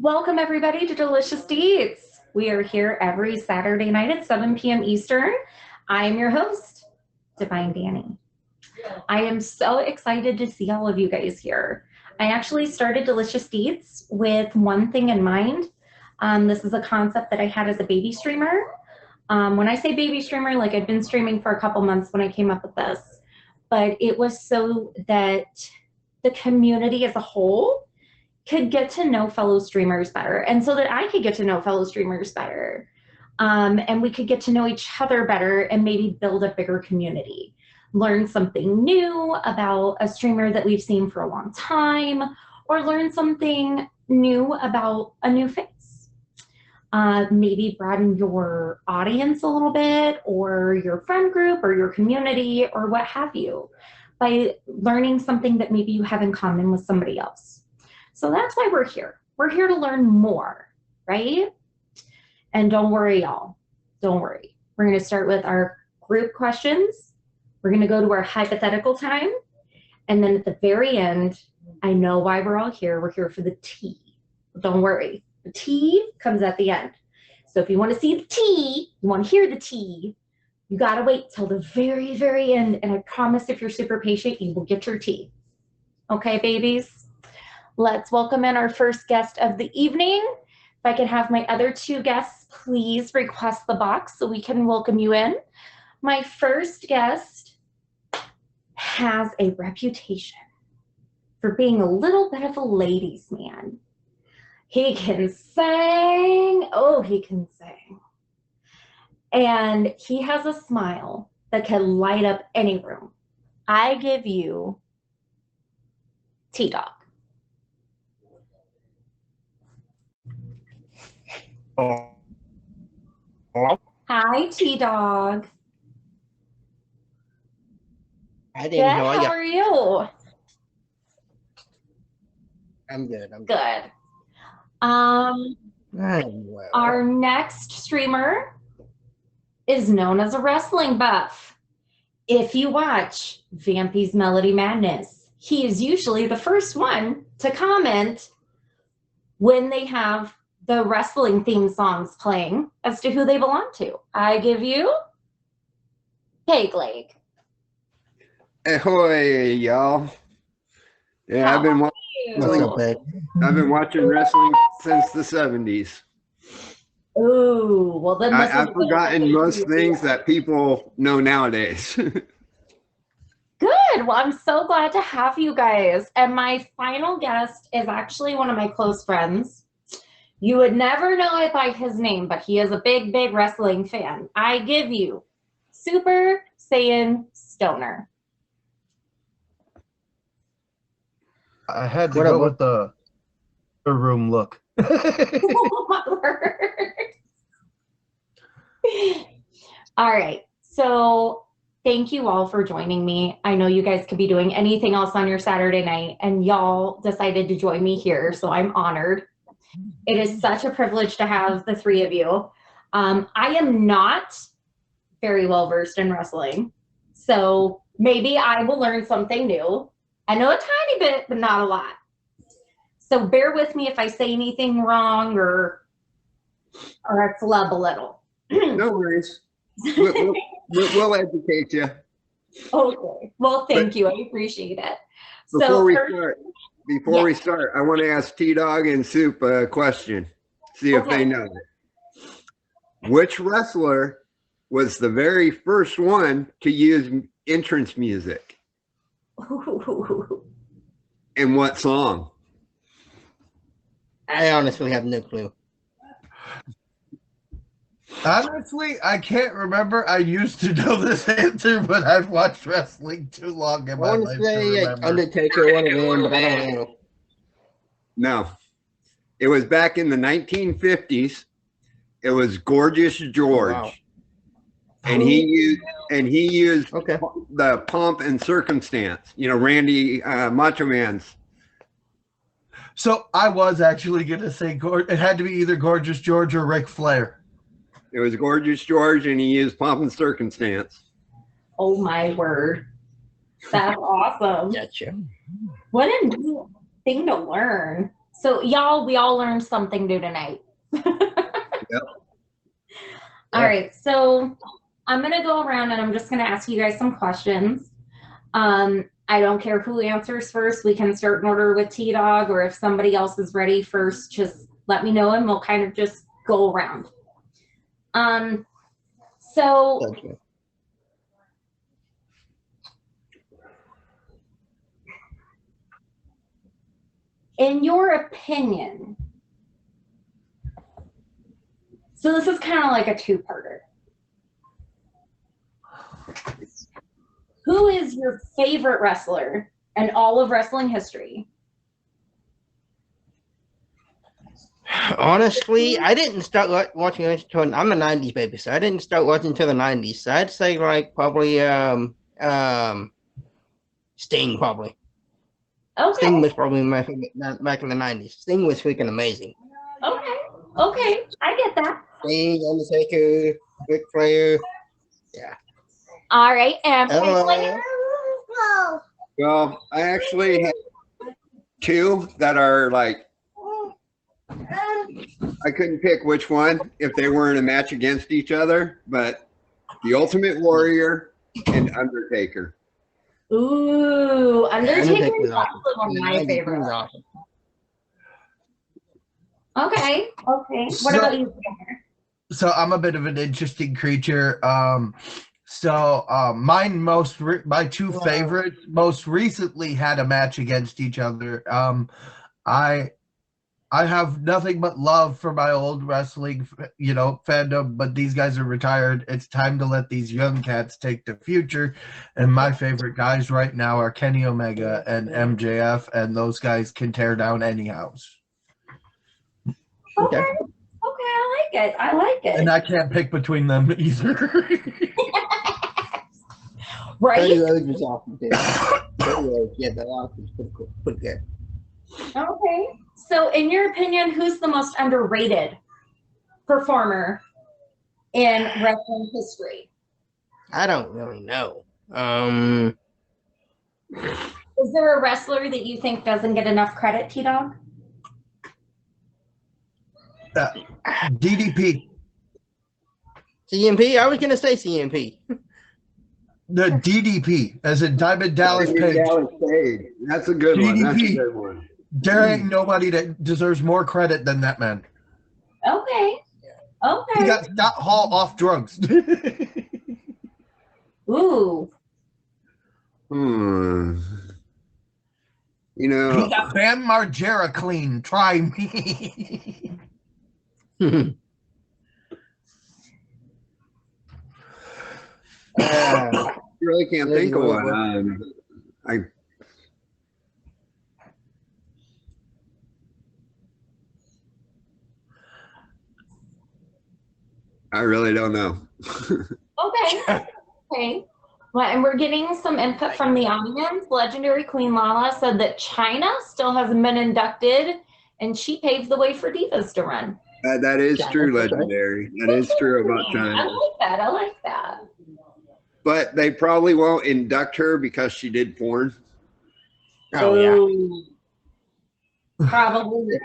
Welcome everybody to Delicious Deets. We are here every Saturday night at 7 p.m. Eastern. I am your host, Divine Dani. I am so excited to see all of you guys here. I actually started Delicious Deets with one thing in mind. This is a concept that I had as a baby streamer. When I say baby streamer, like I'd been streaming for a couple months when I came up with this, but it was so that the community as a whole could get to know fellow streamers better, and so that I could get to know fellow streamers better, and we could get to know each other better and maybe build a bigger community, learn something new about a streamer that we've seen for a long time, or learn something new about a new face. Maybe broaden your audience a little bit, or your friend group, or your community, or what have you, by learning something that maybe you have in common with somebody else. So that's why we're here. We're here to learn more, right? And don't worry, y'all. Don't worry. We're going to start with our group questions. We're going to go to our hypothetical time. And then at the very end, I know why we're all here. We're here for the tea. But don't worry. The tea comes at the end. So if you want to see the tea, you want to hear the tea, you got to wait till the very, very end. And I promise if you're super patient, you will get your tea. Okay, babies? Let's welcome in our first guest of the evening. If I can have my other two guests, please request the box so we can welcome you in. My first guest has a reputation for being a little bit of a ladies' man. He can sing. Oh, he can sing. And he has a smile that can light up any room. I give you TDawg. Hi, TDawg. Hi, Dani. How are you? I'm good. Good. I'm well. Our next streamer is known as a wrestling buff. If you watch Vampy's Melody Madness, he is usually the first one to comment when they have the wrestling theme songs playing as to who they belong to. I give you PegLeg. Ahoy, y'all. Yeah, I've been watching wrestling since the 70s. Ooh, well then I've forgotten most things that people know nowadays. Good. Well, I'm so glad to have you guys. And my final guest is actually one of my close friends. You would never know it by his name, but he is a big, big wrestling fan. I give you SuperSaiyanStoner. I had to go with the room look. Oh, my word. All right. So thank you all for joining me. I know you guys could be doing anything else on your Saturday night, and y'all decided to join me here, so I'm honored. It is such a privilege to have the three of you. I am not very well versed in wrestling, so maybe I will learn something new. I know a tiny bit, but not a lot. So bear with me if I say anything wrong or I flub a little. No worries. We'll educate you. Okay. Well, thank you. I appreciate it. Before we start, I want to ask TDawg and Soup a question. See if they know it. Which wrestler was the very first one to use entrance music? And what song? I honestly have no clue. Honestly, I can't remember. I used to know this answer, but I've watched wrestling too long in my life to remember. Undertaker, one of them, but I don't know. No. It was back in the 1950s. It was Gorgeous George. Wow. And he used the Pomp and Circumstance, you know, Randy Macho Man's. So I was actually going to say it had to be either Gorgeous George or Ric Flair. It was Gorgeous George, and he used Pomp and Circumstance. Oh my word. That's awesome. Gotcha. What a neat thing to learn. So, y'all, we all learned something new tonight. Yep. All right, so I'm going to go around and I'm just going to ask you guys some questions. I don't care who answers first. We can start in order with TDawg, or if somebody else is ready first, just let me know and we'll kind of just go around. So Gotcha. in your opinion, so this is kind of like a two-parter. Who is your favorite wrestler in all of wrestling history? Honestly, I didn't start watching until I'm a '90s baby, so I didn't start watching until the '90s. So I'd say like probably Sting probably. Okay. Sting was probably my favorite back in the '90s. Sting was freaking amazing. Okay, I get that. Sting, Undertaker, Ric Flair. Yeah. All right, and Hello. Well, I actually have two that are like, I couldn't pick which one if they were in a match against each other, but the Ultimate Warrior and Undertaker. Ooh, Undertaker is also awesome. one of my favorites. Awesome. Okay. What about you, Tanner? So I'm a bit of an interesting creature. My two favorites most recently had a match against each other. I have nothing but love for my old wrestling, fandom, but these guys are retired. It's time to let these young cats take the future. And my favorite guys right now are Kenny Omega and MJF, and those guys can tear down any house. Okay, I like it. And I can't pick between them either. Right? Yeah, that was pretty good. Okay. So, in your opinion, who's the most underrated performer in wrestling history? I don't really know. Is there a wrestler that you think doesn't get enough credit, TDawg? DDP. CMP? I was going to say CMP. The DDP, as in Diamond Dallas Page. Dallas Page. That's a good one. That's a good one. There ain't nobody that deserves more credit than that man. Okay. He got Scott Hall off drugs. Ooh. You know, he got Bam Margera clean. Try me. really can't think of one. I really don't know. Okay. Well, and we're getting some input from the audience. Legendary Queen Lala said that China still hasn't been inducted, and she paved the way for divas to run. That is true, Legendary. That is true about China. I like that. But they probably won't induct her because she did porn. Oh, yeah. Probably.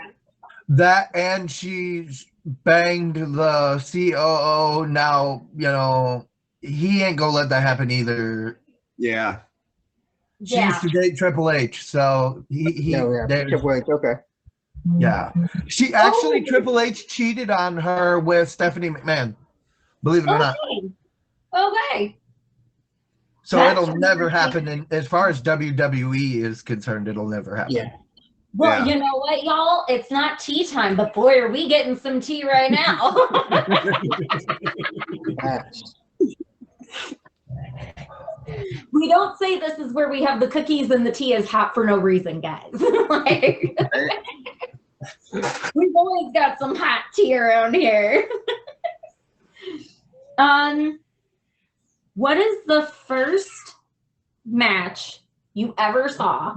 That, and she's banged the COO. Now, he ain't gonna let that happen either. Yeah. She used to date Triple H, so Triple H, okay. Yeah. She actually, Triple H cheated on her with Stephanie McMahon, believe it or not. Okay. So it'll never happen. And as far as WWE is concerned, it'll never happen. Yeah. Well, you know what, y'all? It's not tea time, but boy, are we getting some tea right now. We don't say this is where we have the cookies and the tea is hot for no reason, guys. We've always got some hot tea around here. What is the first match you ever saw?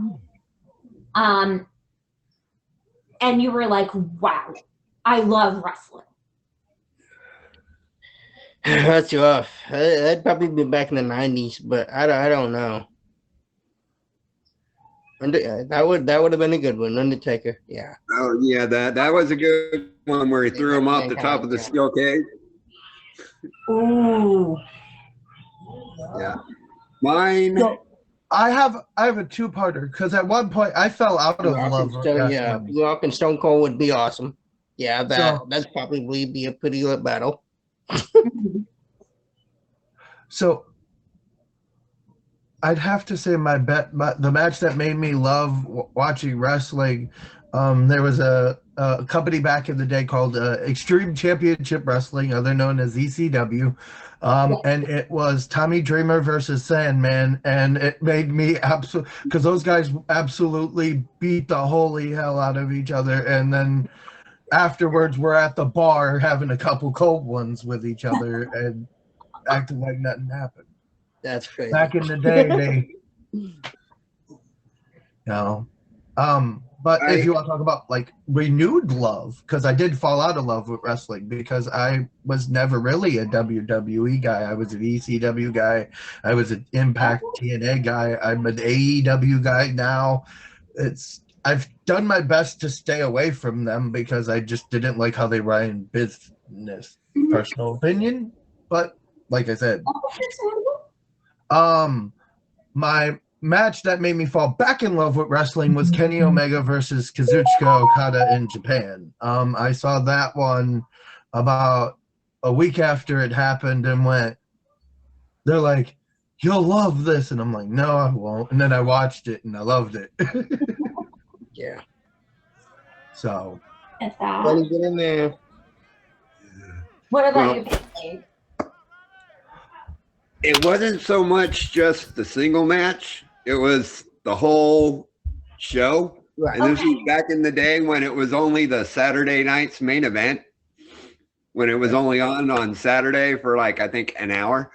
And you were like, wow, I love wrestling. That's rough. That'd probably be back in the '90s, but I don't know. That would have been a good one, Undertaker. Yeah. Oh yeah, that was a good one where he threw him off the top of the steel cage. Ooh. Yeah. Mine. So I have a two-parter because at one point I fell out of love with Yeah, wrestling. Rock and Stone Cold would be awesome. Yeah, So- that'd probably be a pretty good battle. So I'd have to say the match that made me love watching wrestling. There was a company back in the day called Extreme Championship Wrestling, other known as ECW, and it was Tommy Dreamer versus Sandman, and it made me absolutely, because those guys absolutely beat the holy hell out of each other, and then afterwards we're at the bar having a couple cold ones with each other and acting like nothing happened. That's crazy. Back in the day, but if you want to talk about like renewed love, because I did fall out of love with wrestling because I was never really a WWE guy. I was an ECW guy. I was an Impact TNA guy. I'm an AEW guy now. I've done my best to stay away from them because I just didn't like how they ran business. Personal opinion, but like I said, my match that made me fall back in love with wrestling was Kenny Omega versus Kazuchika Okada in Japan. I saw that one about a week after it happened and they're like, you'll love this. And I'm like, no, I won't. And then I watched it and I loved it. Yeah. So. Let me get in there. What about you, PegLeg? It wasn't so much just the single match. It was the whole show. Right. And this was back in the day when it was only the Saturday night's main event. When it was only on Saturday for like, I think, an hour.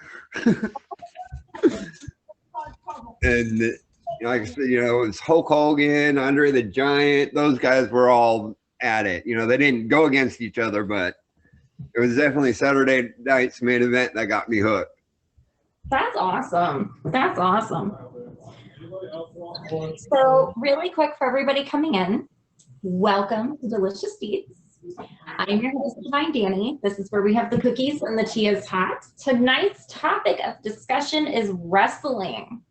And like I said, it was Hulk Hogan, Andre the Giant. Those guys were all at it. They didn't go against each other, but it was definitely Saturday night's main event that got me hooked. That's awesome. That's awesome. So really quick for everybody coming in, welcome to Delicious Deets. I'm your host, Dani. This is where we have the cookies and the tea is hot. Tonight's topic of discussion is wrestling.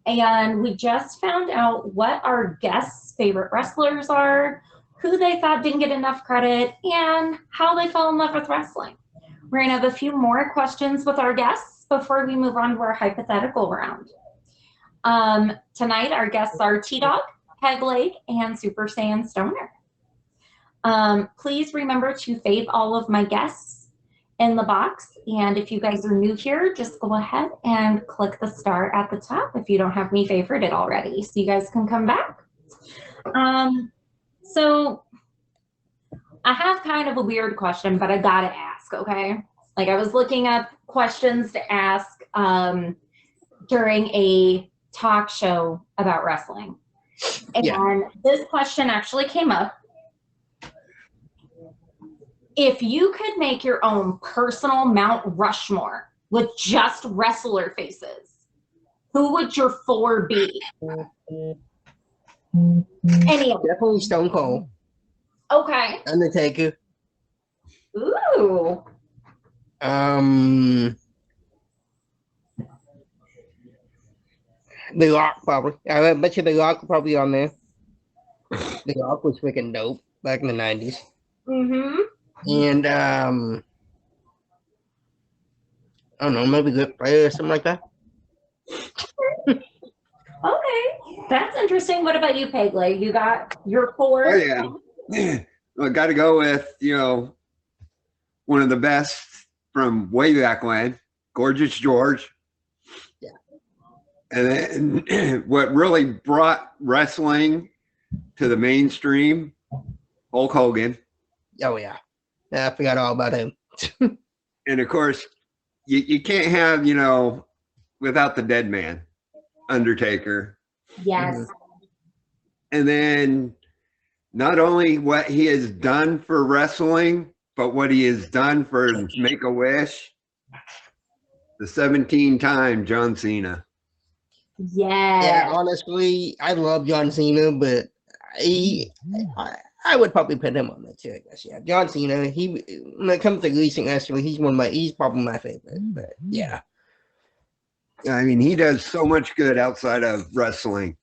And we just found out what our guests' favorite wrestlers are, who they thought didn't get enough credit, and how they fell in love with wrestling. We're going to have a few more questions with our guests before we move on to our hypothetical round. Tonight, our guests are TDawg, PegLeg, and SuperSaiyanStoner. Please remember to fave all of my guests in the box. And if you guys are new here, just go ahead and click the star at the top if you don't have me favorited already, so you guys can come back. So I have kind of a weird question, but I gotta ask, okay? Like I was looking up questions to ask during a talk show about wrestling. And this question actually came up. If you could make your own personal Mount Rushmore with just wrestler faces, who would your 4 be? Any of them. Definitely Stone Cold. Okay. Undertaker. Ooh. The Rock probably. I bet you The Rock probably on there. The Rock was freaking dope back in the 90s. Mm-hmm. And I don't know, maybe Good Player or something like that. Okay, that's interesting. What about you, PegLeg? You got your 4? Oh yeah. Well, got to go with one of the best from way back when, Gorgeous George. Yeah. And then what really brought wrestling to the mainstream, Hulk Hogan. Oh yeah. I forgot all about him. And of course, you can't have, without the dead man, Undertaker. Yes. And then not only what he has done for wrestling, but what he has done for Make-A-Wish, the 17-time John Cena. Yeah, honestly, I love John Cena, but I would probably put him on the two, I guess. Yeah, John Cena. He when it comes to recent wrestling, he's probably my favorite. But yeah. I mean, he does so much good outside of wrestling.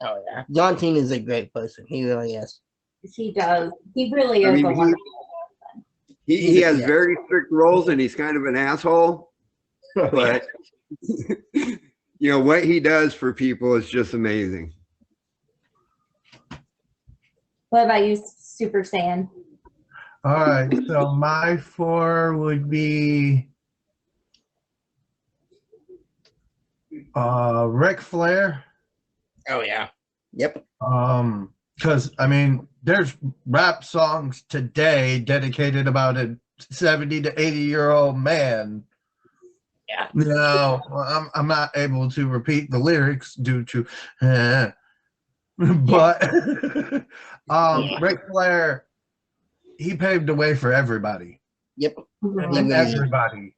Oh yeah, John Cena is a great person. He really is. He does. He really is a wonderful. He has very strict rules, and he's kind of an asshole. But you know what he does for people is just amazing. What about you, Super Saiyan? All right, so my 4 would be Ric Flair. Oh yeah. Yep. Because I mean, there's rap songs today dedicated about a 70 to 80-year-old man. Yeah. You know, I'm not able to repeat the lyrics due to, but Ric Flair, he paved the way for everybody. Yep. Everybody.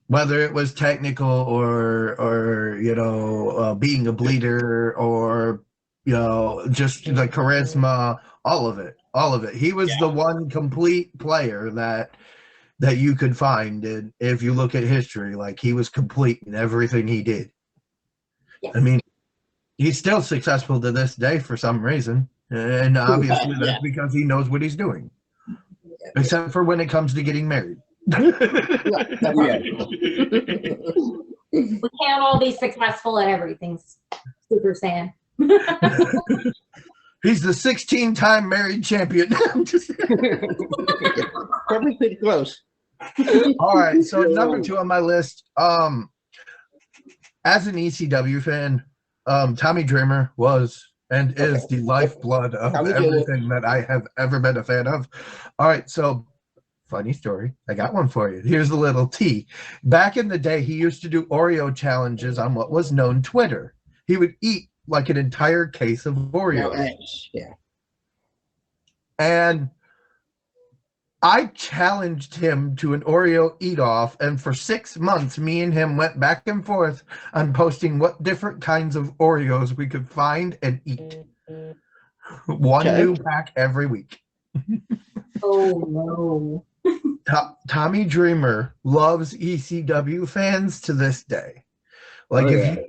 Whether it was technical or you know, being a bleeder or, you know, just the charisma, all of it. He was the one complete player that you could find. And if you look at history, like, he was complete in everything he did. I mean, he's still successful to this day for some reason. And obviously that's because he knows what he's doing. Except for when it comes to getting married. We can't all be successful at everything, Super Saiyan. He's the 16-time married champion. I'm just probably pretty close. All right, so number 2 on my list. As an ECW fan, Tommy Dreamer was and is the lifeblood of everything that I have ever been a fan of. All right, so funny story. I got one for you. Here's a little tea. Back in the day, he used to do Oreo challenges on what was known Twitter. He would eat like an entire case of Oreos. Yeah. And I challenged him to an Oreo eat-off, and for 6 months, me and him went back and forth on posting what different kinds of Oreos we could find and eat. One new pack every week. Oh, no. Tommy Dreamer loves ECW fans to this day. Like,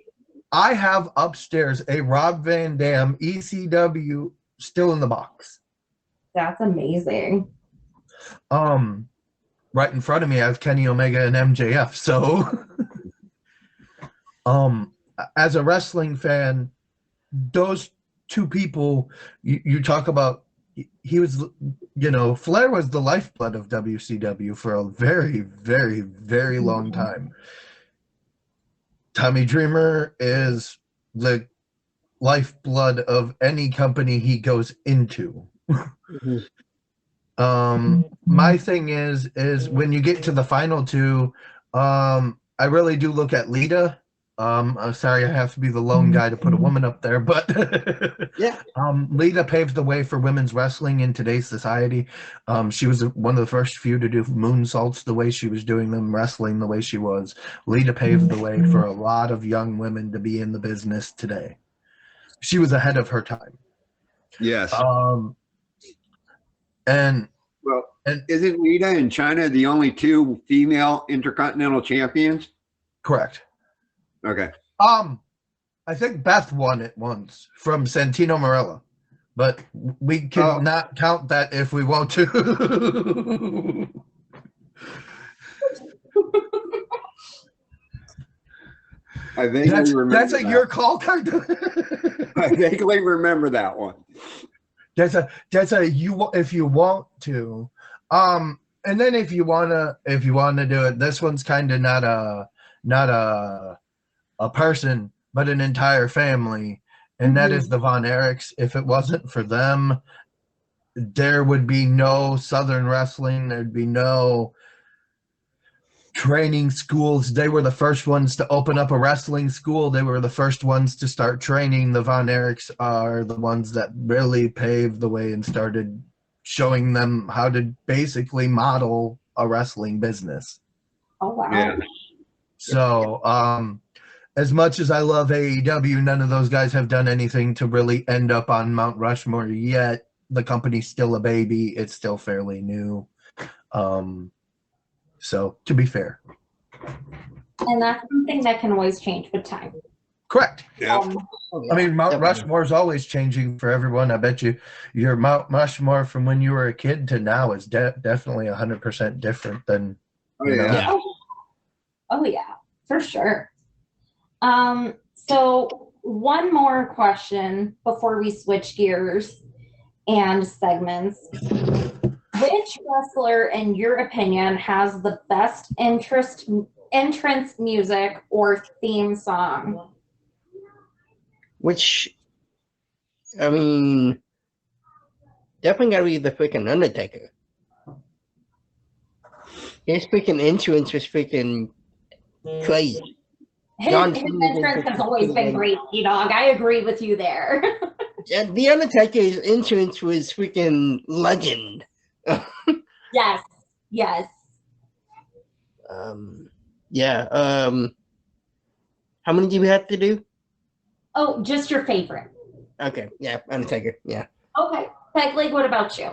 I have upstairs a Rob Van Dam ECW still in the box. That's amazing. Right in front of me I have Kenny Omega and MJF. So as a wrestling fan, those two people you talk about, he was, you know, Flair was the lifeblood of WCW for a very, very, very long time. Tommy Dreamer is the lifeblood of any company he goes into. My thing is when you get to the final 2, I really do look at Lita. Sorry, I have to be the lone guy to put a woman up there, but Lita paved the way for women's wrestling in today's society. She was one of the first few to do moonsaults the way she was doing them, wrestling the way she was. Lita paved the way for a lot of young women to be in the business today. She was ahead of her time. Yes. And isn't Lita and China the only 2 female intercontinental champions? Correct. Okay. I think Beth won it once from Santino Marella, but we can not count that if we want to. I vaguely remember that's your call, kind of. I vaguely remember that one. That's a you if you want to, and then if you wanna do it, this one's kind of not a person, but an entire family, and that is the Von Erichs. If it wasn't for them, there would be no Southern wrestling. There'd be no training schools. They were the first ones to open up a wrestling school. They were the first ones to start training. The Von Erichs are the ones that really paved the way and started showing them how to basically model a wrestling business. Oh, wow. Yeah. So, as much as I love AEW, none of those guys have done anything to really end up on Mount Rushmore yet. The company's still a baby. It's still fairly new. So, to be fair. And that's something that can always change with time. Correct. Yeah. I mean, Mount Rushmore is always changing for everyone. I bet you your Mount Rushmore from when you were a kid to now is definitely 100% different than, you know. Yeah. Oh, yeah, for sure. So one more question before we switch gears and segments. Which wrestler, in your opinion, has the best entrance music or theme song? Which, I mean, definitely gotta be the freaking Undertaker. His freaking entrance was freaking crazy. His entrance has always been great, TDawg. I agree with you there. Yeah, the Undertaker's entrance was freaking legend. Yes, yes. Yeah. How many do we have to do? Oh, just your favorite. Okay. Yeah, Undertaker. Yeah. Okay. PegLeg, what about you?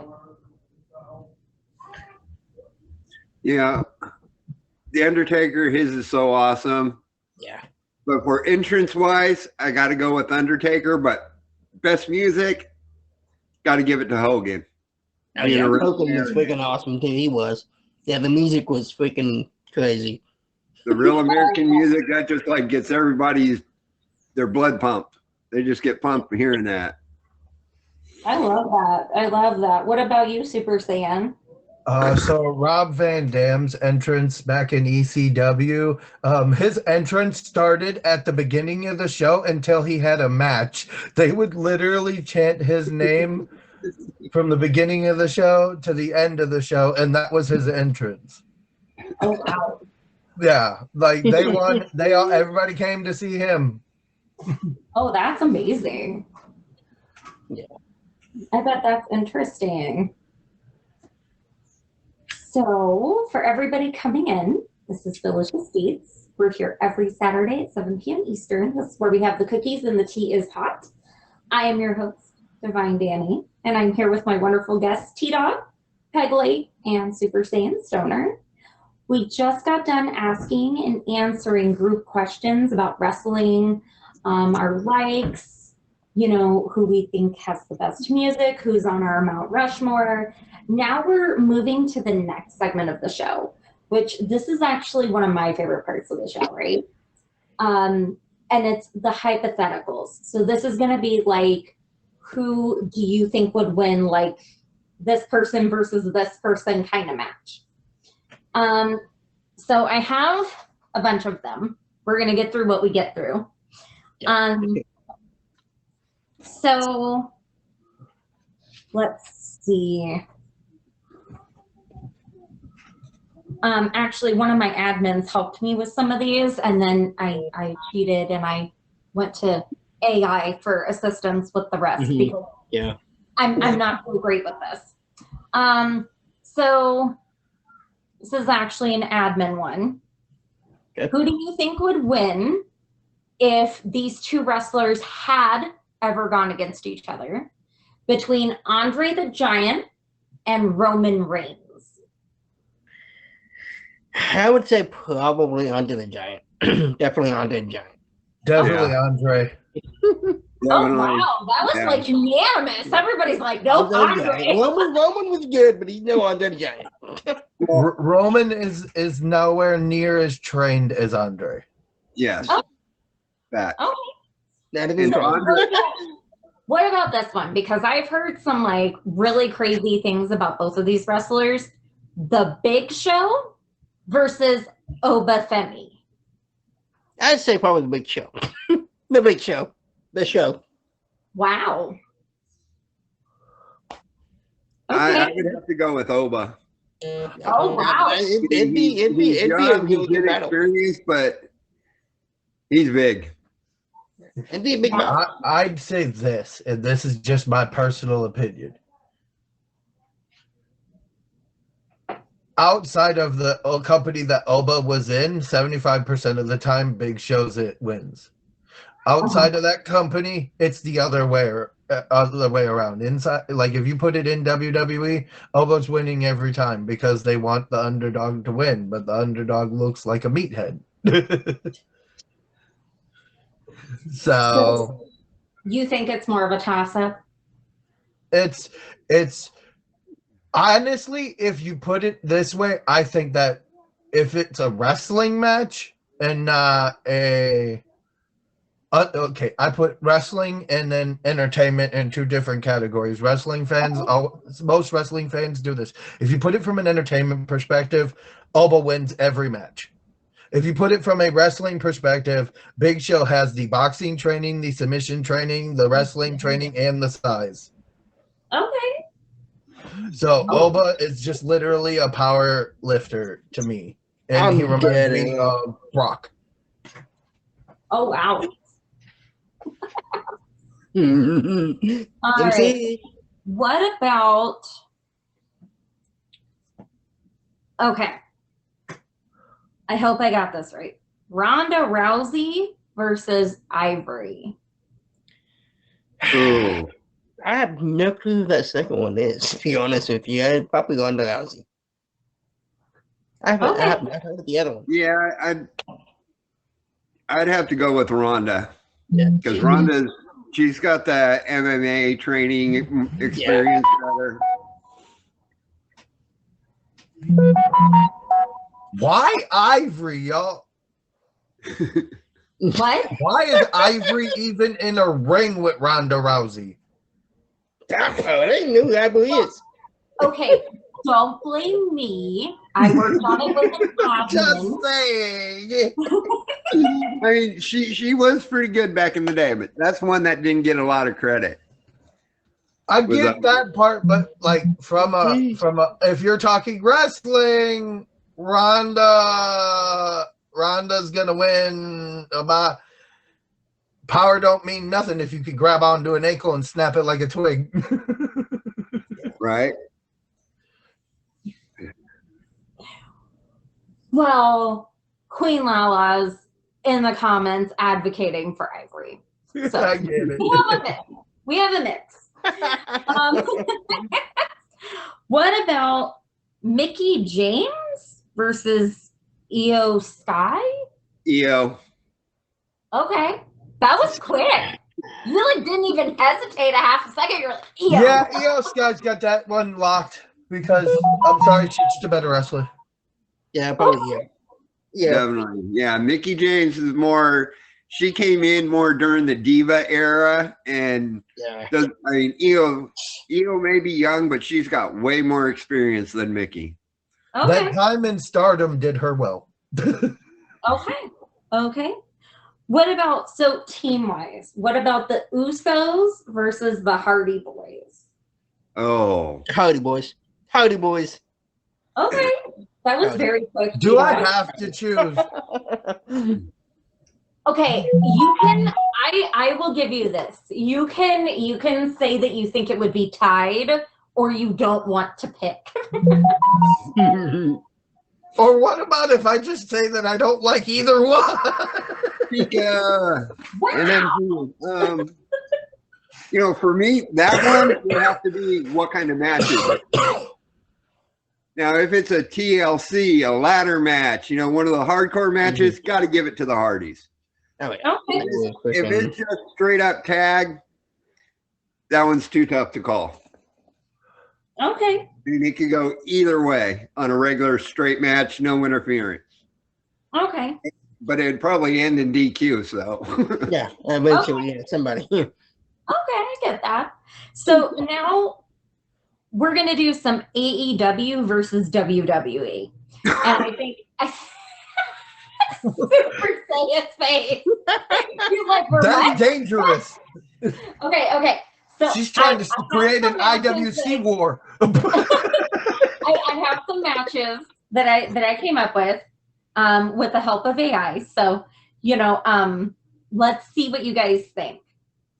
Yeah. The Undertaker, his is so awesome. Yeah. But for entrance wise, I got to go with Undertaker. But best music, got to give it to Hogan. Oh, yeah. Hogan was freaking awesome too. He was. Yeah, the music was freaking crazy. The real American music, that just like gets their blood pumped. They just get pumped hearing that. I love that. I love that. What about you, Super Saiyan? So Rob Van Dam's entrance back in ECW, his entrance started at the beginning of the show until he had a match. They would literally chant his name from the beginning of the show to the end of the show, and that was his entrance. Oh, wow. Yeah, like they won. Everybody came to see him. Oh, that's amazing. Yeah. I bet that's interesting. So, for everybody coming in, this is Delicious Deets. We're here every Saturday at 7 p.m. Eastern. This is where we have the cookies and the tea is hot. I am your host, Divine Dani, and I'm here with my wonderful guests, TDawg, PegLeg, and SuperSaiyanStoner. We just got done asking and answering group questions about wrestling, our likes, you know, who we think has the best music, who's on our Mount Rushmore. Now we're moving to the next segment of the show, which this is actually one of my favorite parts of the show, right? And it's the hypotheticals. So this is going to be like, who do you think would win, like this person versus this person kind of match? So I have a bunch of them. We're going to get through what we get through. So let's see. Actually, one of my admins helped me with some of these, and then I cheated and I went to AI for assistance with the rest because I'm not so great with this. So this is actually an admin one. Okay. Who do you think would win if these two wrestlers had ever gone against each other, between Andre the Giant and Roman Reigns? I would say probably Andre the Giant. Definitely Andre the Giant. Definitely Andre. Oh, wow. That was like unanimous. Everybody's like, no, Andre. Roman was good, but he's no Andre the Giant. Roman is nowhere near as trained as Andre. Yes. Oh. That. Okay. That is What about this one? Because I've heard some like really crazy things about both of these wrestlers. The Big Show versus Oba Femi. I'd say probably the Big Show. The Big Show. The show. Wow. Okay. I would have to go with Oba. Oh, wow. It'd be a good experience, but he's big. It'd be a big battle. I'd say this, and this is just my personal opinion. outside of the company that Oba was in, 75% of the time, Big Show's it wins. Outside of that company, it's the other way around. Inside, like if you put it in WWE, Oba's winning every time because they want the underdog to win, but the underdog looks like a meathead. So you think it's more of a toss-up? It's honestly, if you put it this way, I think that if it's a wrestling match and not a okay, I put wrestling and then entertainment in two different categories. Wrestling fans, most wrestling fans do this. If you put it from an entertainment perspective, Oba wins every match. If you put it from a wrestling perspective, Big Show has the boxing training, the submission training, the wrestling training, and the size. Okay. So Oba is just literally a power lifter to me. And he reminds me of Brock. Oh, wow. All right. What about... Okay. I hope I got this right. Ronda Rousey versus Ivory. Ooh. I have no clue who that second one is, to be honest with you. I'd probably go under Rousey. I haven't heard the other one. Yeah, I'd have to go with Ronda. Yeah. Because she's got the MMA training experience better. Why Ivory, y'all? What? Why is Ivory even in a ring with Ronda Rousey? I didn't know who Ivory is. Okay, don't blame me. I worked on it with an admin. Just saying. I mean, she was pretty good back in the day, but that's one that didn't get a lot of credit. I get that part, but like from a if you're talking wrestling, Ronda's gonna win. Power don't mean nothing if you could grab onto an ankle and snap it like a twig. Right? Well, Queen Lala's in the comments advocating for Ivory. So I get it. We have a mix. What about Mickie James versus Io Sky? Io. Okay. That was quick. You really didn't even hesitate a half a second. You're like, Io. Yeah, Io Sky's got that one locked because I'm sorry, she's just a better wrestler. Yeah, probably. Yeah, Definitely. Yeah, Mickie James is more. She came in more during the Diva era, and I mean, Io may be young, but she's got way more experience than Mickie. Okay. That time in Stardom did her well. Okay. What about, so team-wise, what about the Usos versus the Hardy Boys? Oh. Howdy, boys. Howdy, boys. Okay. That was very quick. Do I have to choose? Okay, you can, I will give you this. You can say that you think it would be tied or you don't want to pick. Or what about if I just say that I don't like either one? Yeah. Wow. And then, you know, for me, that one would have to be what kind of match is it? Now, if it's a TLC, a ladder match, you know, one of the hardcore matches, got to give it to the Hardys. Okay. If it's just straight up tag, that one's too tough to call. Okay. And it could go either way on a regular straight match, no interference. Okay. But it'd probably end in DQ, so. Yeah, eventually, yeah, somebody. Okay, I get that. So now we're going to do some AEW versus WWE. And I think Super Saiyan's face. He's like, That's dangerous. Okay. So she's trying to create an IWC war. I have some matches that I came up with the help of AI. So, you know, let's see what you guys think.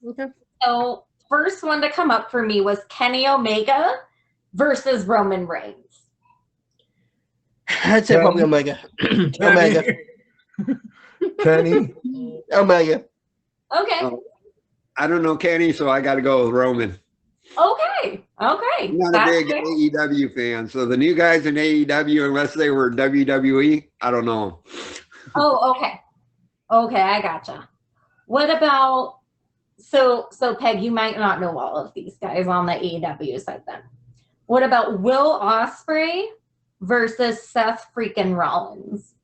Okay. So first one to come up for me was Kenny Omega versus Roman Reigns. I'd say probably Omega. Omega. Kenny. Omega. Okay. I don't know Kenny, so I got to go with Roman. Okay. I'm not a big AEW fan, so the new guys in AEW, unless they were WWE, I don't know. Oh, okay. Okay, I gotcha. What about so Peg, you might not know all of these guys on the AEW side then. What about Will Ospreay versus Seth freaking Rollins?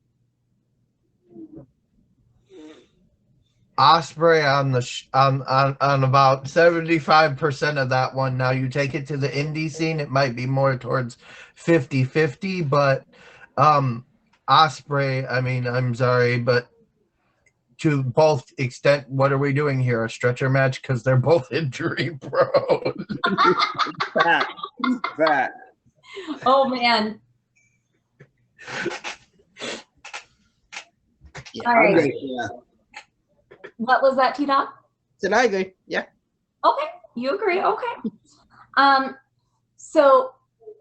Osprey on about 75% of that one. Now you take it to the indie scene, it might be more towards 50-50, but Osprey, I mean, I'm sorry, but to both extent, what are we doing here? A stretcher match? Because they're both injury prone. Fat. Oh man. Yeah, all right. Okay, yeah. What was that, TDawg? So I agree. Yeah. Okay, you agree. Okay. So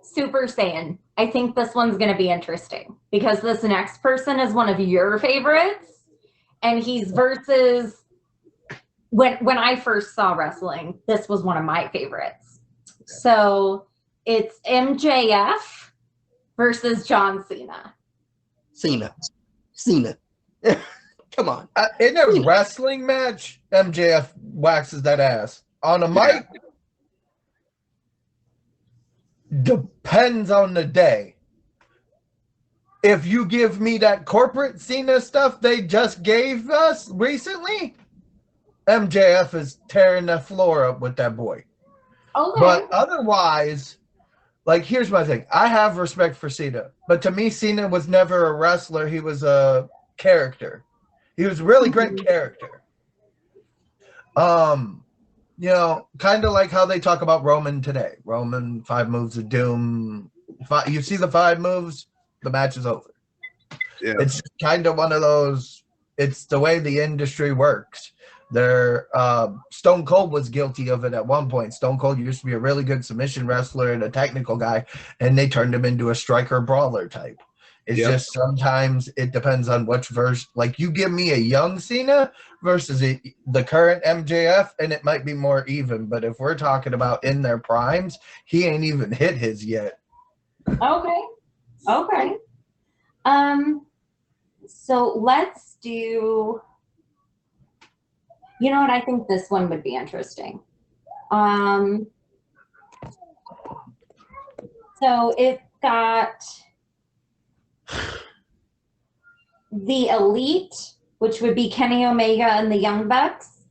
Super Saiyan. I think this one's going to be interesting because this next person is one of your favorites, and he's versus. When I first saw wrestling, this was one of my favorites. So it's MJF versus John Cena. Cena. Come on. In a wrestling match, MJF waxes that ass. On a mic, depends on the day. If you give me that corporate Cena stuff they just gave us recently, MJF is tearing the floor up with that boy. Okay. But otherwise, like, here's my thing. I have respect for Cena, but to me, Cena was never a wrestler. He was a character. He was a really great character. You know, kind of like how they talk about Roman today. Roman, 5 moves of doom. You see the 5 moves, the match is over. Yeah. It's kind of one of those, it's the way the industry works. Stone Cold was guilty of it at one point. Stone Cold used to be a really good submission wrestler and a technical guy, and they turned him into a striker brawler type. It's just sometimes it depends on which version. Like, you give me a young Cena versus the current MJF, and it might be more even. But if we're talking about in their primes, he ain't even hit his yet. Okay. So let's do. You know what? I think this one would be interesting. So it got the Elite, which would be Kenny Omega and the Young Bucks,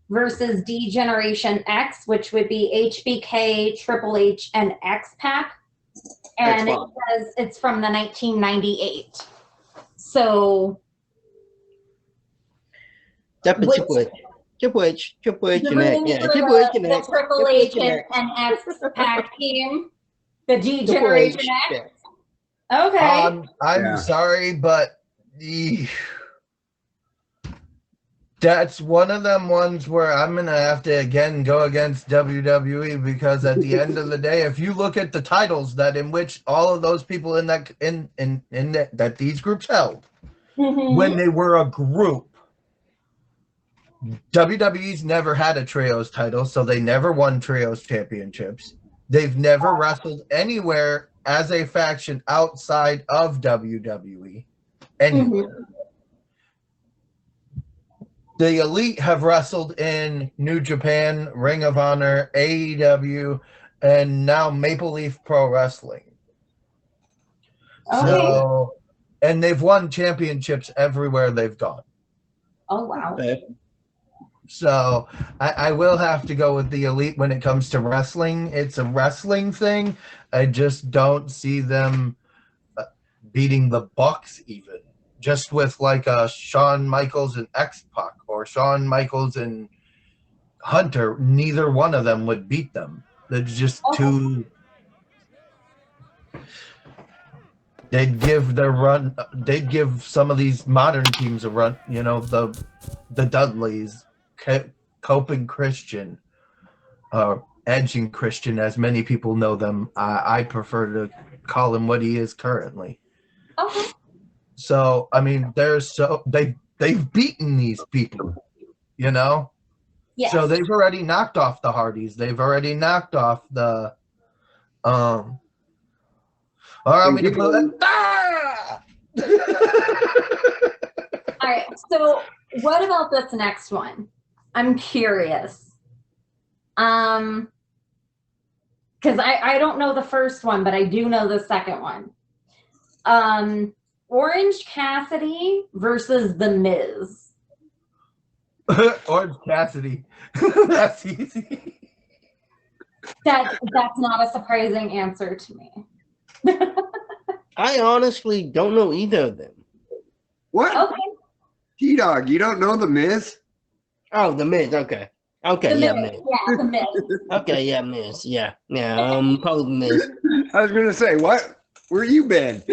versus D Generation X, which would be HBK, Triple H, and X-Pac. And it says it's from the 1998. So Definitely Triple H and that. Yeah, Triple H and that. Triple H and X-Pac team. The D Generation X. Okay. I'm sorry, but that's one of them ones where I'm going to have to again go against WWE, because at the end of the day, if you look at the titles that in which all of those people in that these groups held when they were a group, WWE's never had a trios title, so they never won trios championships. They've never wrestled anywhere as a faction outside of WWE anywhere. The Elite have wrestled in New Japan, Ring of Honor, AEW, and now Maple Leaf Pro Wrestling. Okay. So, and they've won championships everywhere they've gone. Oh, wow. So I will have to go with the Elite when it comes to wrestling. It's a wrestling thing. I just don't see them beating the Bucks even. Just with like Shawn Michaels and X-Pac or Shawn Michaels and Hunter, neither one of them would beat them. They're just too. They'd give their run. They'd give some of these modern teams a run. You know, the Dudleys, Cope and Christian, Edge and Christian, as many people know them. I prefer to call him what he is currently. Okay. So I mean, they've beaten these people, you know. Yes. So they've already knocked off the Hardys. They've already knocked off the Allow me to put it. Ah! All right. So what about this next one? I'm curious. Because I don't know the first one, but I do know the second one. Orange Cassidy versus The Miz. Orange Cassidy. That's easy. That's not a surprising answer to me. I honestly don't know either of them. What? Okay. TDawg, you don't know The Miz? Oh, The Miz. Okay. Okay. The Yeah, Miz. Miz. Yeah, The Miz. Okay. Yeah, Miz. Yeah. Yeah. Probably The Miz. I was gonna say, what? Where you been?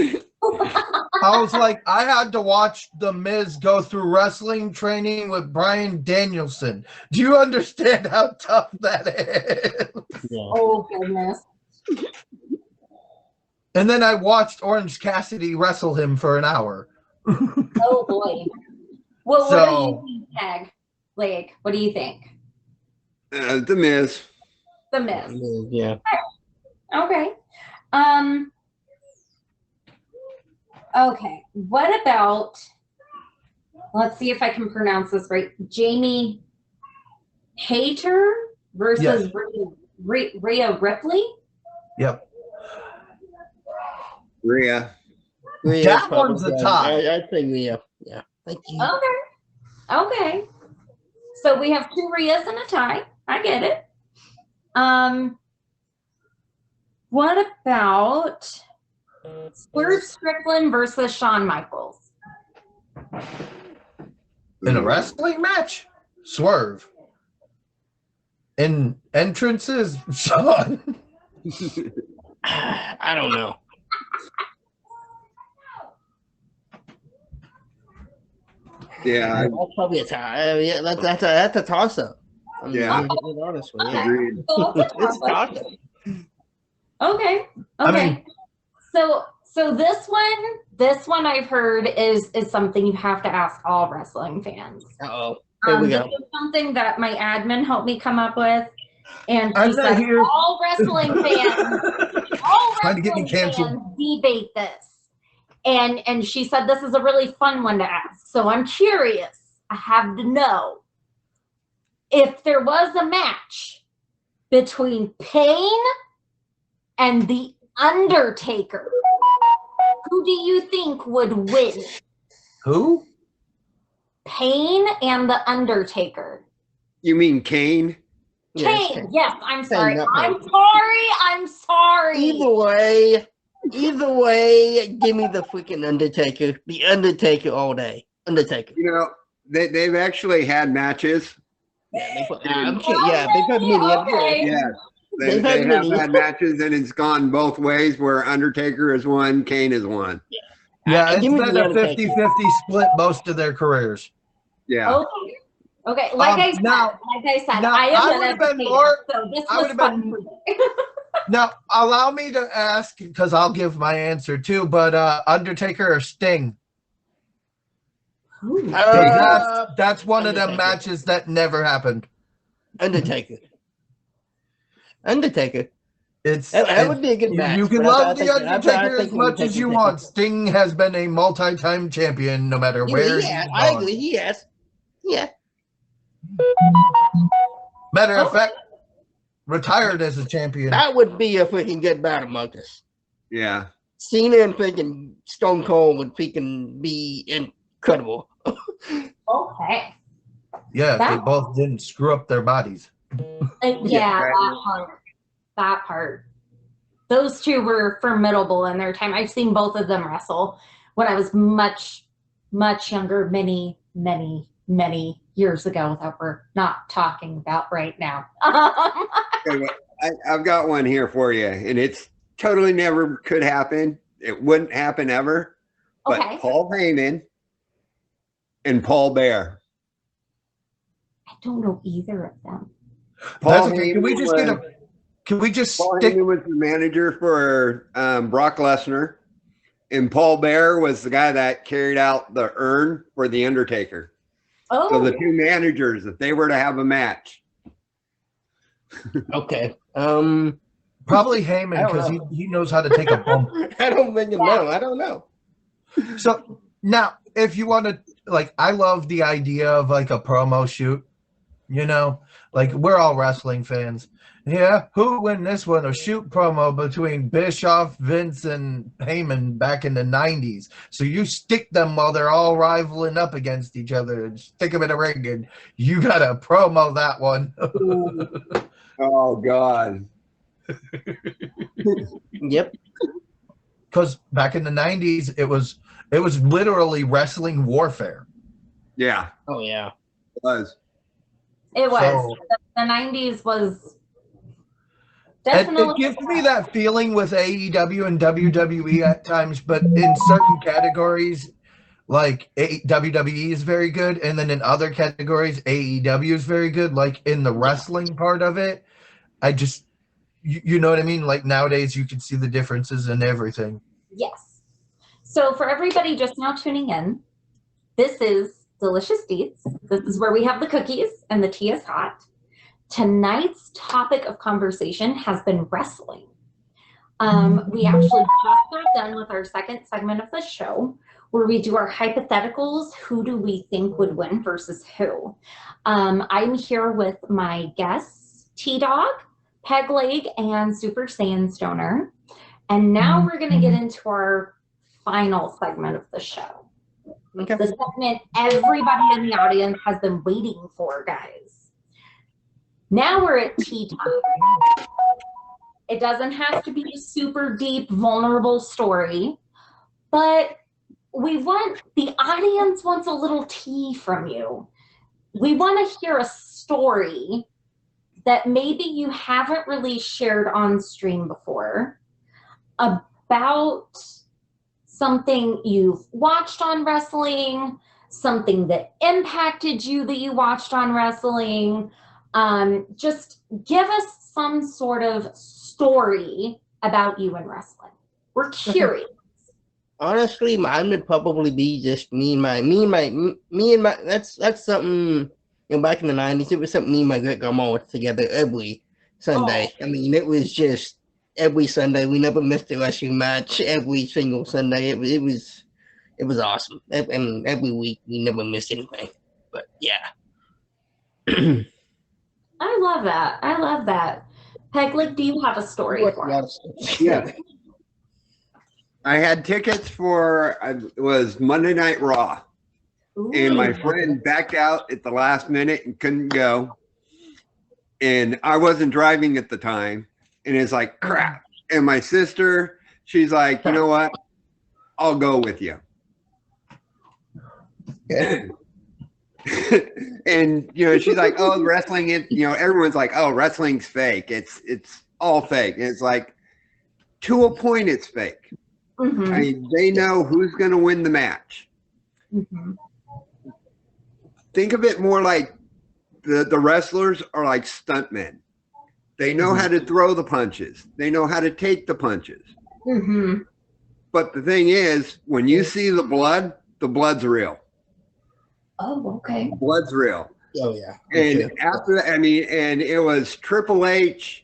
I was like, I had to watch The Miz go through wrestling training with Bryan Danielson. Do you understand how tough that is? Yeah. Oh, goodness. And then I watched Orange Cassidy wrestle him for an hour. Oh, boy. Well, what do you think, Peg? Like, what do you think? The Miz. The Miz. Miz, yeah. Okay. Okay. What about, let's see if I can pronounce this right. Jamie Hayter versus Rhea Ripley? Yep. Rhea. That one's a tie. I'd say Rhea. Yeah. Thank you. Okay. Okay. So we have two Rheas and a tie. I get it. What about Swerve Strickland versus Shawn Michaels? In a wrestling match? Swerve. In entrances? Shawn. I don't know. Yeah, That's probably a tie. Yeah, that's a toss up. Yeah. I'm being honest with you. agreed. So It's a toss up. okay. I Okay. mean- So this one I've heard is something you have to ask all wrestling fans. Uh-oh. Here we This go. is something that my admin helped me come up with, and I'm she not said here. all wrestling fans, all Trying to get me wrestling canceled. fans debate this, and she said this is a really fun one to ask. So I'm curious. I have to know if there was a match between Pain and The Undertaker, who do you think would win? Who? Pain and The Undertaker. You mean Kane? Kane, yes, I'm sorry. not I'm Pain. sorry. I'm sorry. Either way, give me the freaking Undertaker. The Undertaker all day. Undertaker. You know, they've actually had matches. Yeah, they put many. Okay. Yeah. They They've had have many. had matches and it's gone both ways where Undertaker has won, Kane has won. Yeah, it's Give me been The a Undertaker. 50-50 split most of their careers. Yeah. Okay. Okay. Like I said, now, I am I an would've been educator, more- so this I was would've fun been- for me. Now, allow me to ask, because I'll give my answer too, but Undertaker or Sting? Ooh. That's one of them Undertaker. matches that never happened. Undertaker. It's That would be a good match. You can but I love The think- I Undertaker think as much as you Undertaker- want. Sting has been a multi-time champion no matter where he's Yeah, I gone. agree. He has. Yeah. Matter of fact, retired as a champion. That would be a freaking good battle, Marcus. Yeah. Cena and freaking Stone Cold would freaking be incredible. Okay. Yeah, they That- both didn't screw up their bodies. Yeah, that part. Those two were formidable in their time. I've seen both of them wrestle when I was much, much younger, many, many, many years ago that we're not talking about right now. I've got one here for you, and it's totally never could happen. It wouldn't happen ever. But Okay. Paul Heyman and Paul Bear. I don't know either of them. That's Paul okay. Can we Heyman just get was- a? Can we just Paul stick? Heyman was the manager for Brock Lesnar, And Paul Bear was the guy that carried out the urn for the Undertaker. Oh, So the two managers, if they were to have a match. Okay. Probably Heyman, because he knows how to take a bump. I don't think know. I don't know. So now, if you want to, like, I love the idea of like a promo shoot. You know, like we're all wrestling fans. Yeah, who would win this one? A shoot promo between Bischoff, Vince, and Heyman back in the 90s. So you stick them while they're all rivaling up against each other and stick them in a ring, and you got to promo that one. Oh, God. Yep. Because back in the 90s, it was literally wrestling warfare. Yeah. Oh, yeah. It was. it was. So- The 90s was It definitely. gives me that feeling with AEW and WWE at times, but in certain categories, like WWE is very good, and then in other categories, AEW is very good. Like in the wrestling part of it, I just, you know what I mean? Like nowadays, you can see the differences in everything. Yes. So for everybody just now tuning in, this is Delicious Deets. This is where we have the cookies and the tea is hot. Tonight's topic of conversation has been wrestling. We actually just got done with our second segment of the show where we do our hypotheticals. Who do we think would win versus who? I'm here with my guests, TDawg, PegLeg, and SuperSaiyanStoner. And now we're going to get into our final segment of the show. Okay. The segment everybody in the audience has been waiting for, guys. Now we're at tea time. It doesn't have to be a super deep, vulnerable story, but the audience wants a little tea from you. We want to hear a story that maybe you haven't really shared on stream before about something you've watched on wrestling, something that impacted you that you watched on wrestling. Just give us some sort of story about you in wrestling. We're curious. Honestly, mine would probably be just me and my. That's something. You know, back in the 90s, it was something me and my great grandma was together every Sunday. Oh. I mean, it was just every Sunday. We never missed a wrestling match. Every single Sunday, it was awesome. And every week we never missed anything. But yeah. I love that. I love that. PegLeg, do you have a story for us? Yeah. I had tickets for, it was Monday Night Raw. And my friend backed out at the last minute and couldn't go. And I wasn't driving at the time. And it's like, crap. And my sister, she's like, you know what? I'll go with you. And, you know, she's like, oh, wrestling, everyone's like, oh, wrestling's fake. It's all fake. And it's like, to a point, it's fake. Mm-hmm. I mean, they know who's going to win the match. Mm-hmm. Think of it more like the wrestlers are like stuntmen. They know how to throw the punches. They know how to take the punches. Mm-hmm. But the thing is, when you see the blood's real. Oh, okay. The blood's real. Oh yeah. And after that, I mean, and it was Triple H.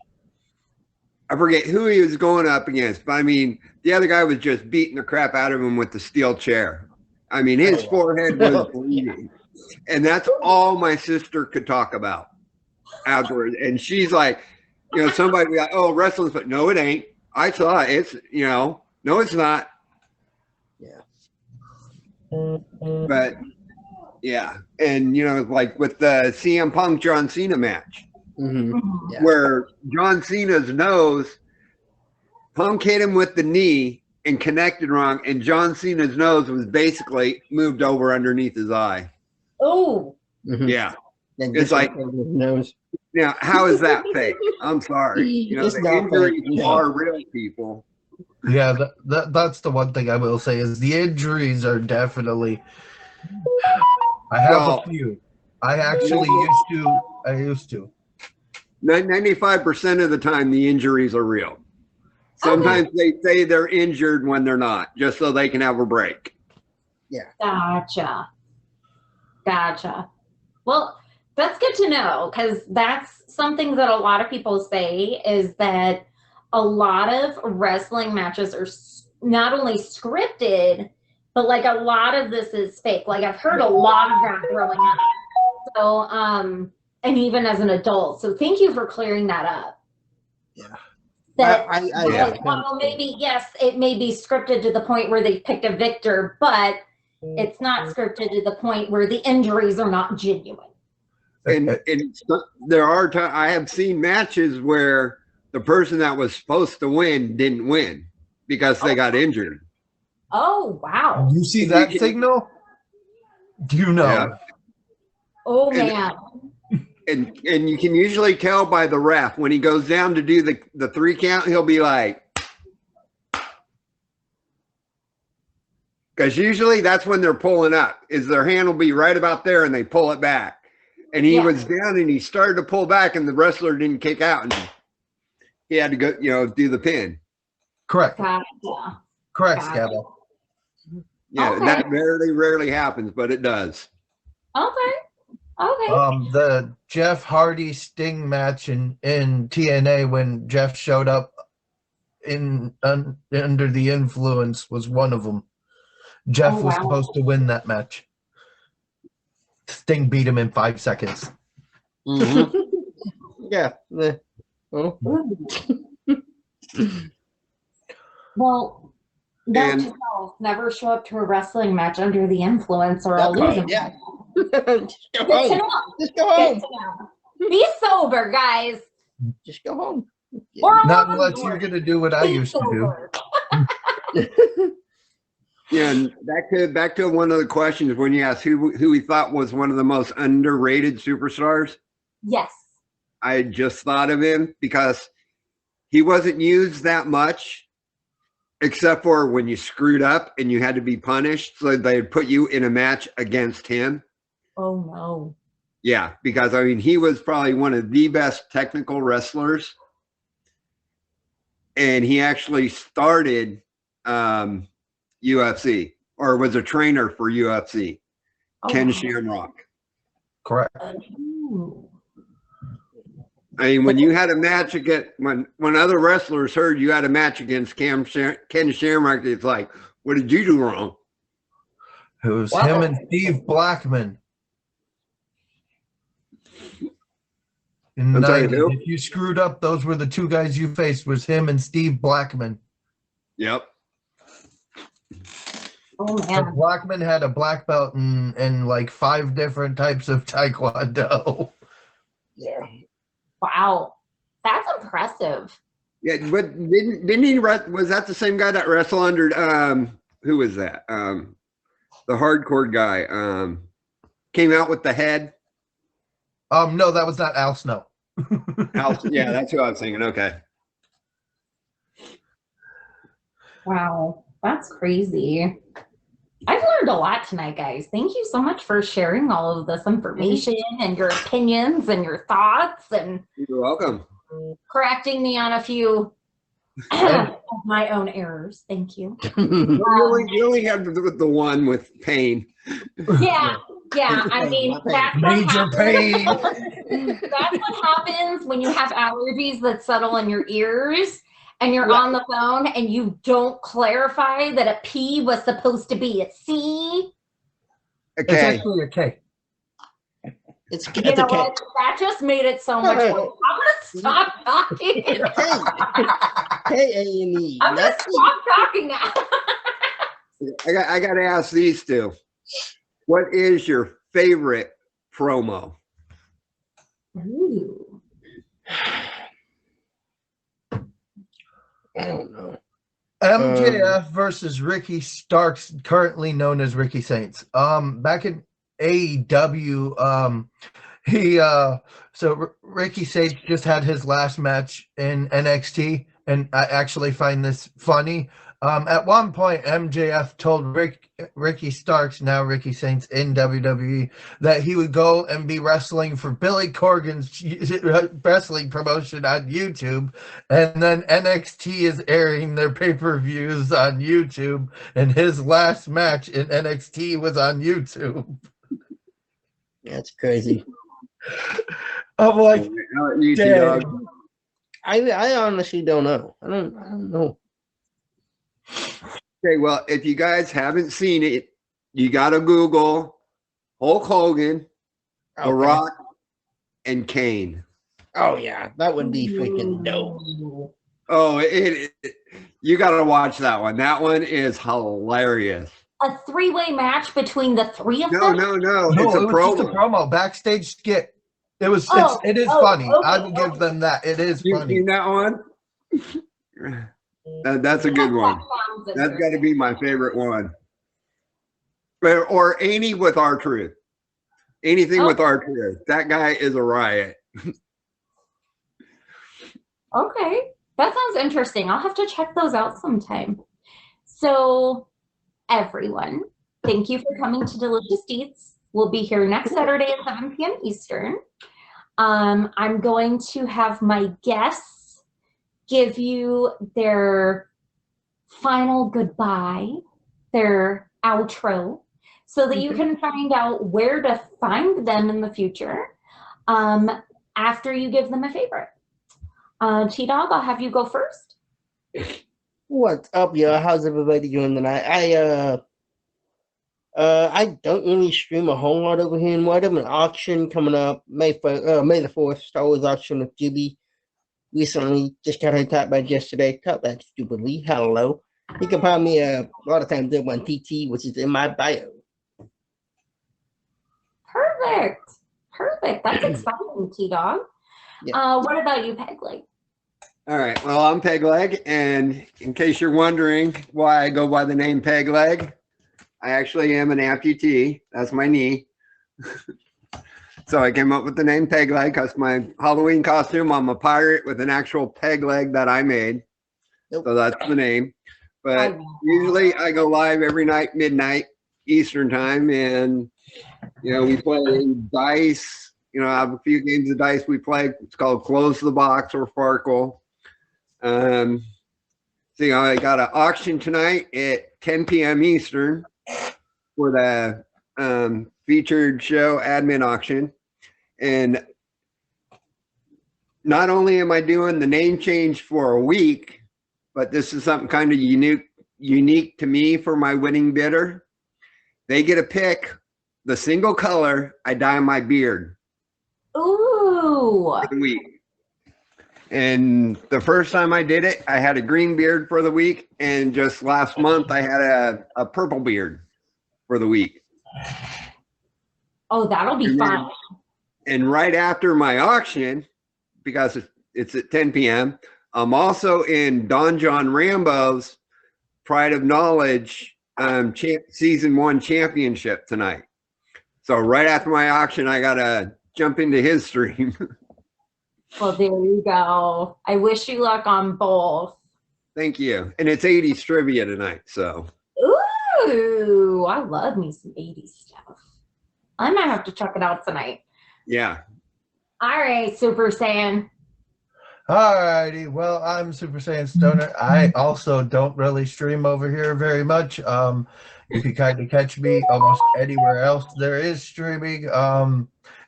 I forget who he was going up against, but I mean, the other guy was just beating the crap out of him with the steel chair. I mean, his forehead was bleeding. And that's all my sister could talk about afterwards. And she's like, somebody would be like, oh, wrestling's, but no, it ain't. I saw it. It's, no, it's not. Yeah. But yeah. And, like with the CM Punk John Cena match, Yeah. where John Cena's nose, Punk hit him with the knee and connected wrong. And John Cena's nose was basically moved over underneath his eye. Oh. Yeah. It's like, nose. Now, how is that fake? I'm sorry. It's The not injuries fake, are real, people. Yeah, that's the one thing I will say is the injuries are definitely. I have a few. I actually used to. 95% of the time, the injuries are real. Sometimes they say they're injured when they're not, just so they can have a break. Yeah. Gotcha. Well, that's good to know, because that's something that a lot of people say, is that a lot of wrestling matches are not only scripted, but like a lot of this is fake. Like I've heard a lot of that growing up. So, and even as an adult. So thank you for clearing that up. Yeah. That Yeah. well, maybe yes, it may be scripted to the point where they picked a victor, but it's not scripted to the point where the injuries are not genuine. And there are times I have seen matches where the person that was supposed to win didn't win because they got injured. Oh wow! You see that signal? Do you know? Yeah. Oh man! And you can usually tell by the ref when he goes down to do the 3 count, he'll be like, because usually that's when they're pulling up, is their hand will be right about there and they pull it back. And he was down and he started to pull back and the wrestler didn't kick out and he had to go, do the pin. Correct. Gotcha. Correct, Scabble. Yeah, Okay. that rarely happens, but it does. Okay. The Jeff Hardy Sting match in TNA when Jeff showed up under the influence was one of them. Jeff was supposed to win that match. Sting beat him in 5 seconds. Mm-hmm. Yeah. Oh. Well, note to self, never show up to a wrestling match under the influence or I'll lose him. Yeah. Just go home. Just go home. Be sober, guys. Just go home. Or Not unless you're going to do what I used to do. Yeah, and back to one of the questions when you asked who we thought was one of the most underrated superstars. Yes. I just thought of him because he wasn't used that much, except for when you screwed up and you had to be punished. So they'd put you in a match against him. Oh no. Yeah, because I mean, he was probably one of the best technical wrestlers. And he actually started UFC, or was a trainer for UFC. Ken Shamrock. Correct. Ooh. I mean, when you had a match against, when other wrestlers heard you had a match against Ken Shamrock, it's like, what did you do wrong? It was him and Steve Blackman. I'm sorry, who? If you screwed up, those were the 2 guys you faced, was him and Steve Blackman. Yep. Oh So man. Blackman had a black belt in like 5 different types of Taekwondo. Yeah. Wow. That's impressive. Yeah, but didn't he was that the same guy that wrestled under who was that? The hardcore guy came out with the head. No, that was not Al Snow. Yeah, that's who I was thinking. Okay. Wow. That's crazy. I've learned a lot tonight, guys. Thank you so much for sharing all of this information and your opinions and your thoughts and You're welcome. correcting me on a few of my own errors. Thank you. You only have the one with pain. Yeah. I mean, that's what Major pain. That's what happens when you have allergies that settle in your ears and you're on the phone and you don't clarify that a P was supposed to be a C. It's actually a K. It's You a know K. what? That just made it so much worse. I'm going to stop talking. K-A-N-E. I'm going to stop talking now. I got to ask these two. What is your favorite promo? Ooh. I don't know. MJF versus Ricky Starks, currently known as Ricky Saints. Back in AEW, Ricky Saints just had his last match in NXT, and I actually find this funny. At one point, MJF told Ricky Starks, now Ricky Saints in WWE, that he would go and be wrestling for Billy Corgan's wrestling promotion on YouTube. And then NXT is airing their pay-per-views on YouTube. And his last match in NXT was on YouTube. That's crazy. I'm like, TDawg. I honestly don't know. I don't know. Okay, well, if you guys haven't seen it, you got to Google Hulk Hogan, The Rock, and Kane. Oh yeah, that would be freaking dope. Oh, you got to watch that one. That one is hilarious. A three-way match between the three of No, them? no. It's a promo. Just a promo, backstage skit. It was. It is funny. Okay, I will give them that. It is funny. You seen that one? That's a good one. That's got to be my favorite one. Or any with R-Truth. Anything with R-Truth. That guy is a riot. Okay, that sounds interesting. I'll have to check those out sometime. So, everyone, thank you for coming to Delicious Deets. We'll be here next Saturday at 7 p.m. Eastern. I'm going to have my guests give you their final goodbye, their outro, so that you can find out where to find them in the future after you give them a favorite. TDawg, I'll have you go first. What's up, y'all? How's everybody doing tonight? I don't really stream a whole lot over here in White. An auction coming up May the 4th, Star Wars auction with Jibby. Recently, just got her top badge yesterday. Top badge stupidly. Hello. You can find me a lot of times up on TT, which is in my bio. Perfect. That's exciting, TDawg. Yeah. What about you, PegLeg? All right. Well, I'm PegLeg, and in case you're wondering why I go by the name PegLeg, I actually am an amputee. That's my knee. So I came up with the name PegLeg because my Halloween costume, I'm a pirate with an actual peg leg that I made. Nope. So that's the name. But usually I go live every night, midnight, Eastern time. And, we play dice. I have a few games of dice we play. It's called Close the Box or Farkle. So, I got an auction tonight at 10 p.m. Eastern for the featured show admin auction. And not only am I doing the name change for a week, but this is something kind of unique to me for my winning bidder. They get to pick the single color I dye my beard. Ooh. For the week. And the first time I did it, I had a green beard for the week. And just last month, I had a purple beard for the week. Oh, that'll be fun. And right after my auction, because it's at 10 p.m., I'm also in Don John Rambo's Pride of Knowledge Season 1 Championship tonight. So right after my auction, I got to jump into his stream. Well, there you go. I wish you luck on both. Thank you. And it's 80s trivia tonight, so. Ooh, I love me some 80s stuff. I might have to check it out tonight. Yeah. All right, Super Saiyan. Alrighty, well, I'm SuperSaiyanStoner. I also don't really stream over here very much. You can kind of catch me almost anywhere else there is streaming.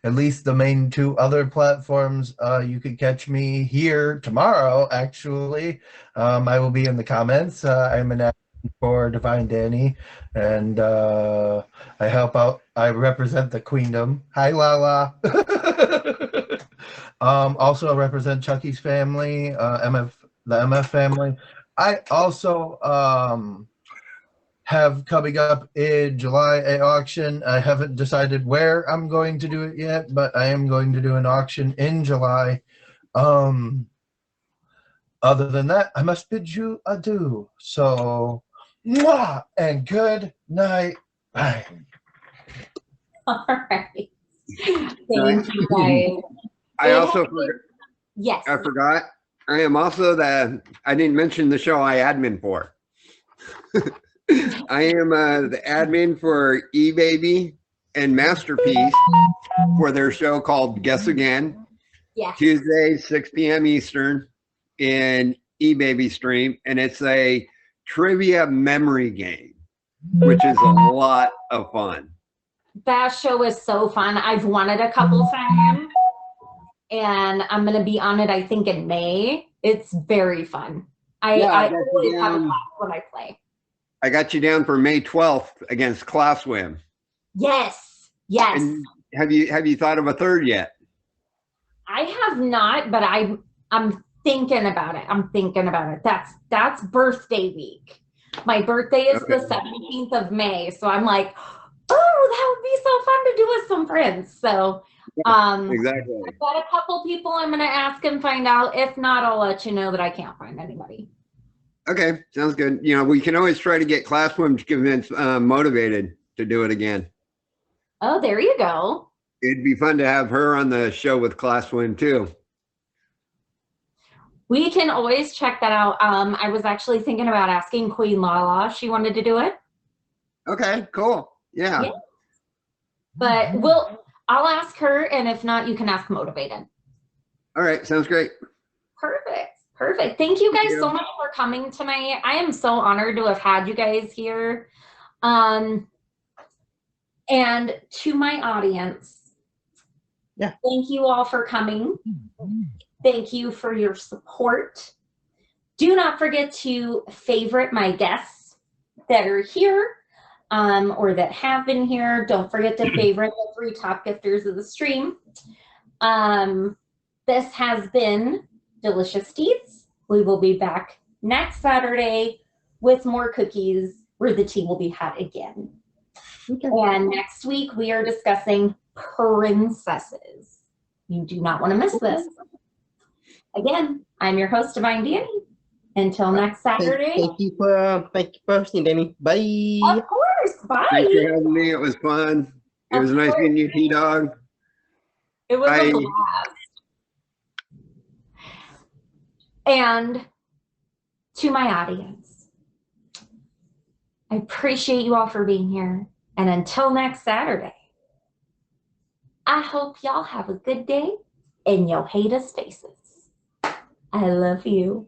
At least the main two other platforms. You can catch me here tomorrow, actually. I will be in the comments. I'm an admin for Divine Dani, and I help out. I represent the Queendom. Hi, Lala. Also represent Chucky's family, the MF family. I also have coming up in July an auction. I haven't decided where I'm going to do it yet, but I am going to do an auction in July. Other than that, I must bid you adieu. So, mwah, and good night. Bye. All right. Thank you, guys. I also forgot. Yes. I forgot. I am also I didn't mention the show I admin for. I am the admin for eBaby and Masterpiece for their show called Guess Again. Yes. Tuesday, 6 p.m. Eastern in eBaby stream. And it's a trivia memory game, which is a lot of fun. That show is so fun. I've won it a couple times. And I'm going to be on it, I think, in May. It's very fun. I always have a blast when I play. I got you down for May 12th against Classwim. Yes. Yes. And have you thought of a third yet? I have not, but I'm thinking about it. I'm thinking about it. That's birthday week. My birthday is the 17th of May. So I'm like, oh, that would be so fun to do with some friends. So exactly. I've got a couple people I'm going to ask and find out. If not, I'll let you know that I can't find anybody. Okay, sounds good. You know, we can always try to get Classwim convinced, motivated to do it again. Oh, there you go. It'd be fun to have her on the show with Classwim too. We can always check that out. I was actually thinking about asking Queen Lala if she wanted to do it. Okay, cool. Yeah. But I'll ask her, and if not, you can ask Motivated. All right, sounds great. Perfect. Thank you guys so much for coming tonight. I am so honored to have had you guys here. And to my audience, thank you all for coming. Thank you for your support. Do not forget to favorite my guests that are here or that have been here. Don't forget to favorite the 3 top gifters of the stream. This has been Delicious Deets. We will be back next Saturday with more cookies where the tea will be hot again. Okay. And next week we are discussing princesses. You do not want to miss this. Again, I'm your host, Divine Dani. Until next Saturday. Thank you for hosting, Dani. Bye. Of course. Bye. Thanks for having me. It was fun. It was nice meeting you, TDawg. It was a blast. And to my audience, I appreciate you all for being here. And until next Saturday, I hope y'all have a good day in your haters' faces. I love you.